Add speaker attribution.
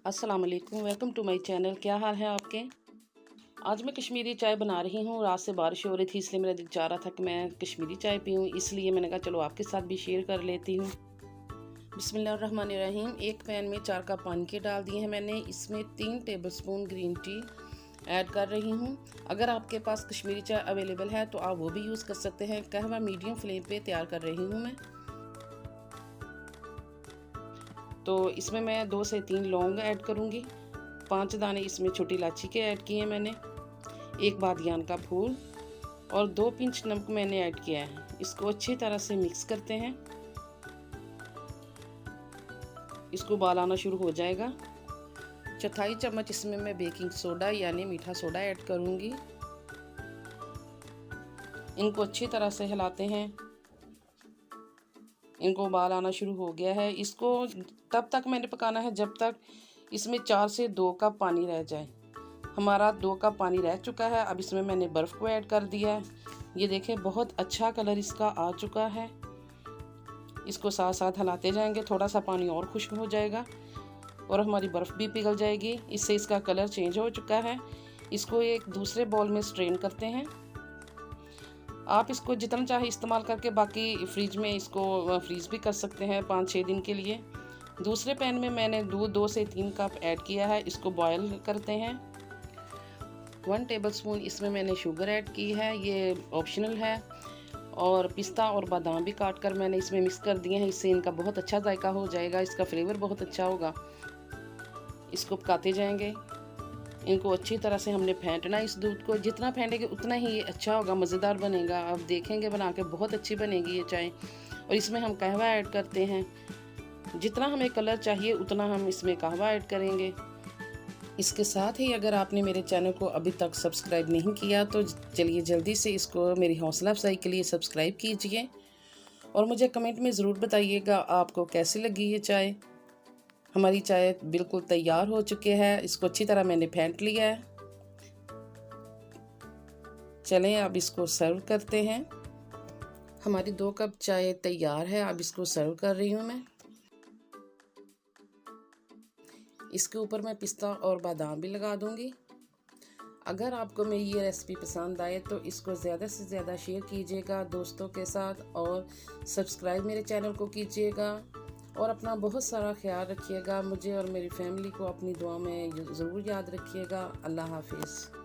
Speaker 1: अस्सलाम वालेकुम, welcome to my channel. क्या हाल है आपके? आज मैं कश्मीरी चाय बना रही हूँ। रात से बारिश हो रही थी, इसलिए मेरा दिल चाह रहा था कि मैं कश्मीरी चाय पीऊँ, इसलिए मैंने कहा चलो आपके साथ भी शेयर कर लेती हूँ। बिस्मिल्लाहिर्रहमानिर्रहीम। एक पैन में 4 कप पानी के डाल दिए हैं मैंने। इसमें 3 टेबलस्पून ग्रीन टी ऐड कर रही हूँ। अगर आपके पास कश्मीरी चाय अवेलेबल है तो आप वो भी यूज़ कर सकते हैं। कहवा मीडियम फ्लेम पे तैयार कर रही हूँ मैं। तो इसमें मैं 2 से 3 लौंग ऐड करूँगी। 5 दाने इसमें छोटी इलायची के ऐड किए मैंने। 1 बादियान का फूल और 2 पिंच नमक मैंने ऐड किया है। इसको अच्छी तरह से मिक्स करते हैं। इसको उबाल आना शुरू हो जाएगा। चौथाई चम्मच इसमें मैं बेकिंग सोडा यानी मीठा सोडा ऐड करूँगी। इनको अच्छी तरह से हिलाते हैं। इनको उबाल आना शुरू हो गया है। इसको तब तक मैंने पकाना है जब तक इसमें 4 से 2 कप पानी रह जाए। हमारा 2 कप पानी रह चुका है। अब इसमें मैंने बर्फ़ को ऐड कर दिया है। ये देखें, बहुत अच्छा कलर इसका आ चुका है। इसको साथ साथ हिलाते जाएंगे। थोड़ा सा पानी और खुश्क हो जाएगा और हमारी बर्फ़ भी पिघल जाएगी। इससे इसका कलर चेंज हो चुका है। इसको एक दूसरे बाउल में स्ट्रेन करते हैं। आप इसको जितना चाहे इस्तेमाल करके बाकी फ्रिज में इसको फ्रीज़ भी कर सकते हैं 5-6 दिन के लिए। दूसरे पैन में मैंने दूध 2 से 3 कप ऐड किया है। इसको बॉयल करते हैं। 1 टेबलस्पून इसमें मैंने शुगर ऐड की है, ये ऑप्शनल है। और पिस्ता और बादाम भी काट कर मैंने इसमें मिक्स कर दिए हैं। इससे इनका बहुत अच्छा जायका हो जाएगा, इसका फ्लेवर बहुत अच्छा होगा। इसको पकाते जाएंगे। इनको अच्छी तरह से हमने फेंटना। इस दूध को जितना फेंटेंगे उतना ही ये अच्छा होगा, मज़ेदार बनेगा। आप देखेंगे बना के, बहुत अच्छी बनेगी ये चाय। और इसमें हम कहवा ऐड करते हैं। जितना हमें कलर चाहिए उतना हम इसमें कहवा ऐड करेंगे। इसके साथ ही अगर आपने मेरे चैनल को अभी तक सब्सक्राइब नहीं किया तो चलिए जल्दी से इसको मेरी हौसला अफजाई के लिए सब्सक्राइब कीजिए। और मुझे कमेंट में ज़रूर बताइएगा आपको कैसी लगी ये चाय। हमारी चाय बिल्कुल तैयार हो चुकी है। इसको अच्छी तरह मैंने फेंट लिया है। चलें अब इसको सर्व करते हैं। हमारी 2 कप चाय तैयार है। अब इसको सर्व कर रही हूँ मैं। इसके ऊपर मैं पिस्ता और बादाम भी लगा दूँगी। अगर आपको मेरी ये रेसिपी पसंद आए तो इसको ज़्यादा से ज़्यादा शेयर कीजिएगा दोस्तों के साथ और सब्सक्राइब मेरे चैनल को कीजिएगा। और अपना बहुत सारा ख्याल रखिएगा। मुझे और मेरी फैमिली को अपनी दुआ में ज़रूर याद रखिएगा। अल्लाह हाफिज़।